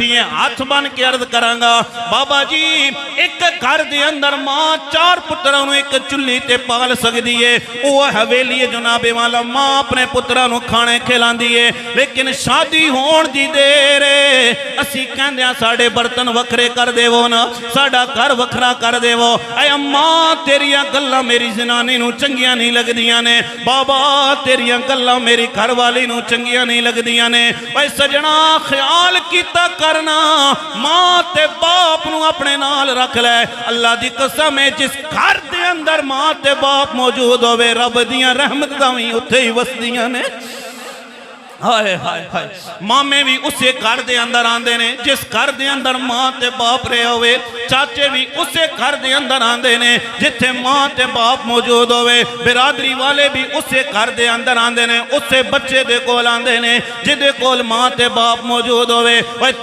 बैठी है हाथ बन के अर्ज करांगा बाबा जी एक घर दे अंदर मां 4 पुत्रां नूं एक चुल्ली ते पाल सकदी है वह हवेली है जनाबे वाला मां अपने पुत्रां नूं खाने खिलांदी है लेकिन शादी होण दी देर असी कहंदे आ साडे बर्तन वखरे कर देवो ना साडा घर वखरा कर देवो ऐ अम्मा तेरियां गल्लां मेरी जनानी नूं चंगियां नहीं लगदियां ने बाबा तेरियां गल्लां मेरी घरवाली नूं चंगियां नहीं लगदियां ने भाई सजना ख्याल कीता करना मां ते बाप नूं अपने नाल रख ले अल्लाह दी कसम है जिस घर दे अंदर मां ते बाप मौजूद होवे रब दियां रहमतां भी उत्थे ही वसदियां ने हाय हाय हाय मामे भी उसे घर दे अंदर आंदे ने जिस घर दे अंदर मां ते बाप रहे होवे चाचे भी उसे घर दे अंदर आंदे ने जिथे मां ते बाप मौजूद होवे बिरादरी वाले भी उसे घर दे अंदर आंदे ने उसे बच्चे दे कोल आंदे ने जिदे कोल मां ते बाप मौजूद होवे।